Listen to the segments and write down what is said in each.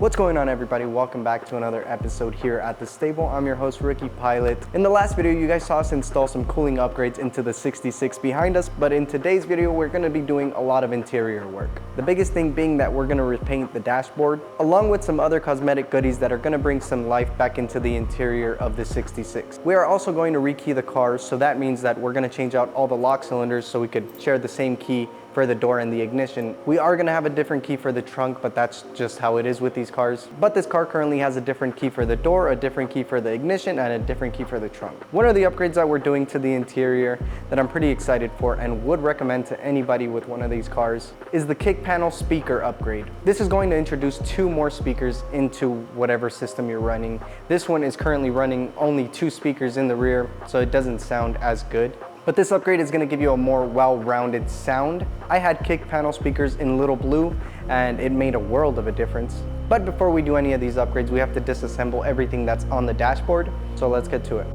What's going on, everybody? Welcome back to another episode here at the stable. I'm your host, Ricky Pilot. In the last video, you guys saw us install some cooling upgrades into the 66 behind us, but in today's video, we're gonna be doing a lot of interior work. The biggest thing being that we're gonna repaint the dashboard, along with some other cosmetic goodies that are gonna bring some life back into the interior of the 66. We are also going to rekey the cars, so that means that we're gonna change out all the lock cylinders so we could share the same key for the door and the ignition. We are gonna have a different key for the trunk, but that's just how it is with these cars. But this car currently has a different key for the door, a different key for the ignition, and a different key for the trunk. One of the upgrades that we're doing to the interior that I'm pretty excited for and would recommend to anybody with one of these cars is the kick panel speaker upgrade. This is going to introduce 2 more speakers into whatever system you're running. This one is currently running only 2 speakers in the rear, so it doesn't sound as good. But this upgrade is gonna give you a more well-rounded sound. I had kick panel speakers in little blue and it made a world of a difference. But before we do any of these upgrades, we have to disassemble everything that's on the dashboard. So let's get to it.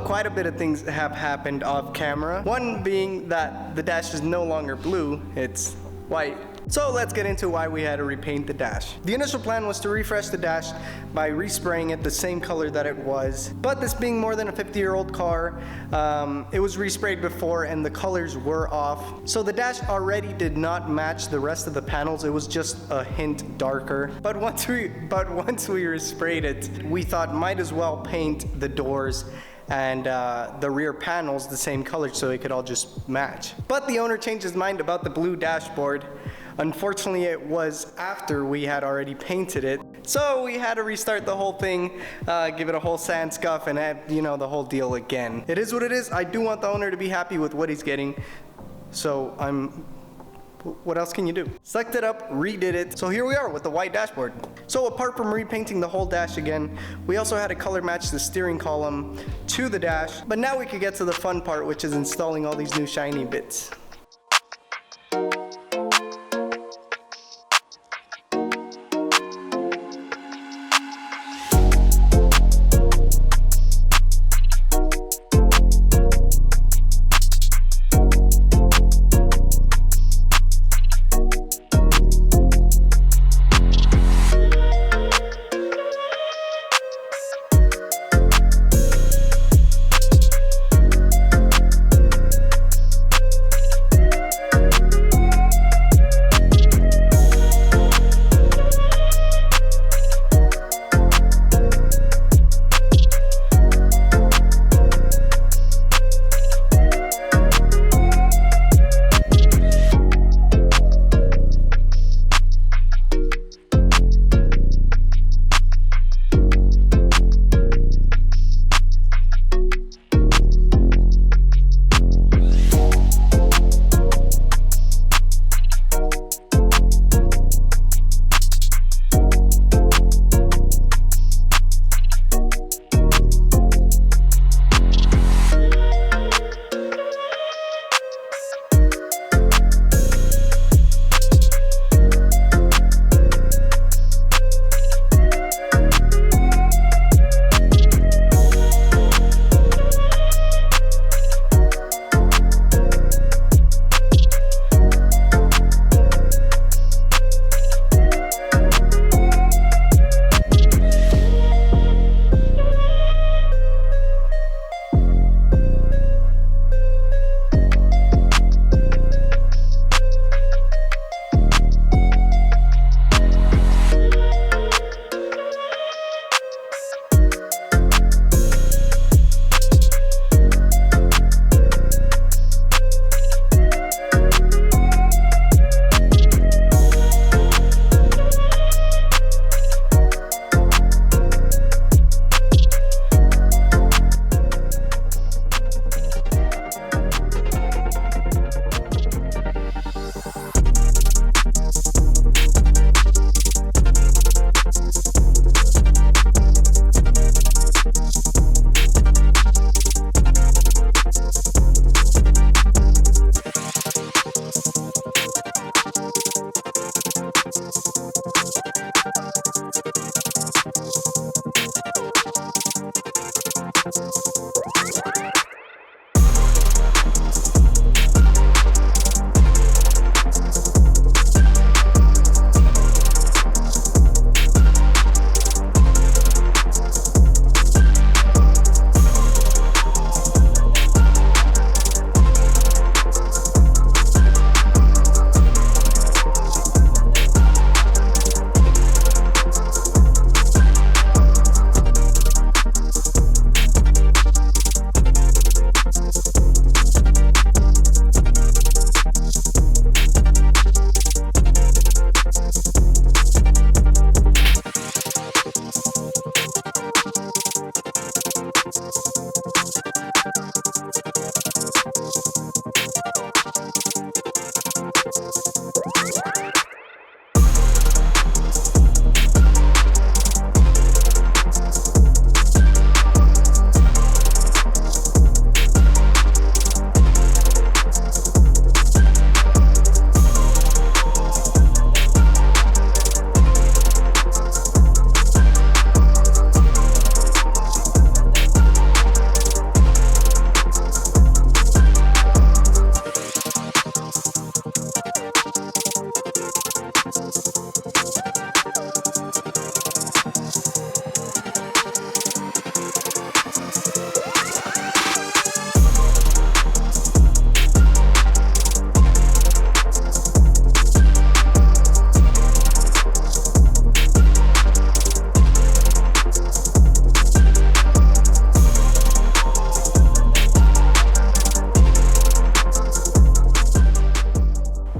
Quite a bit of things have happened off camera. One being that the dash is no longer blue, it's white. So let's get into why we had to repaint the dash. The initial plan was to refresh the dash by respraying it the same color that it was, but this being more than a 50-year-old car, it was resprayed before and the colors were off. So the dash already did not match the rest of the panels, it was just a hint darker. But once we resprayed it, we thought might as well paint the doors and the rear panels the same color so it could all just match. But the owner changed his mind about the blue dashboard. Unfortunately, it was after we had already painted it. So we had to restart the whole thing, give it a whole sand scuff and add, the whole deal again. It is what it is. I do want the owner to be happy with what he's getting. So I'm what else can you do? Sucked it up, redid it. So here we are with the white dashboard. So apart from repainting the whole dash again, we also had to color match the steering column to the dash. But now we could get to the fun part, which is installing all these new shiny bits.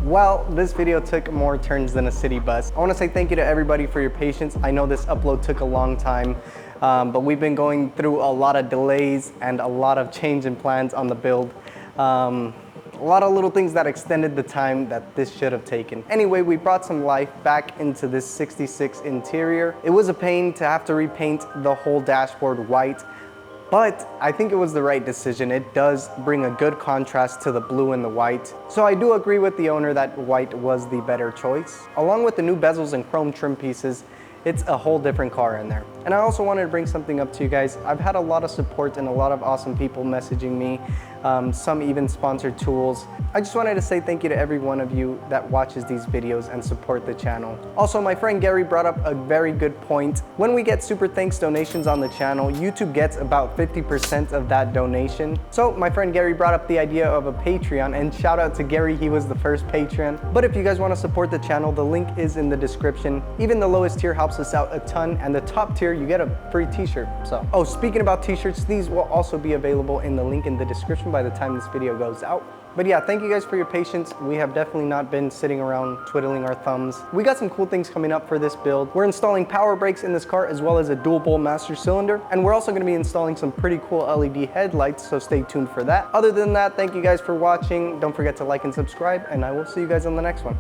Well, this video took more turns than a city bus. I want to say thank you to everybody for your patience. I know this upload took a long time, but we've been going through a lot of delays and a lot of change in plans on the build. A lot of little things that extended the time that this should have taken. Anyway, we brought some life back into this 66 interior. It was a pain to have to repaint the whole dashboard white, but I think it was the right decision. It does bring a good contrast to the blue and the white. So I do agree with the owner that white was the better choice. Along with the new bezels and chrome trim pieces, it's a whole different car in there. And I also wanted to bring something up to you guys. I've had a lot of support and a lot of awesome people messaging me, some even sponsored tools. I just wanted to say thank you to every one of you that watches these videos and support the channel. Also, my friend Gary brought up a very good point. When we get super thanks donations on the channel, YouTube gets about 50% of that donation. So my friend Gary brought up the idea of a Patreon, and shout out to Gary, he was the first Patreon. But if you guys want to support the channel, the link is in the description. Even the lowest tier helps us out a ton, and the top tier, you get a free t-shirt. So, oh, speaking about t-shirts, these will also be available in the link in the description by the time this video goes out. But yeah, thank you guys for your patience. We have definitely not been sitting around twiddling our thumbs. We got some cool things coming up for this build. We're installing power brakes in this car as well as a dual bowl master cylinder. And we're also gonna be installing some pretty cool LED headlights, so stay tuned for that. Other than that, thank you guys for watching. Don't forget to like and subscribe, and I will see you guys on the next one.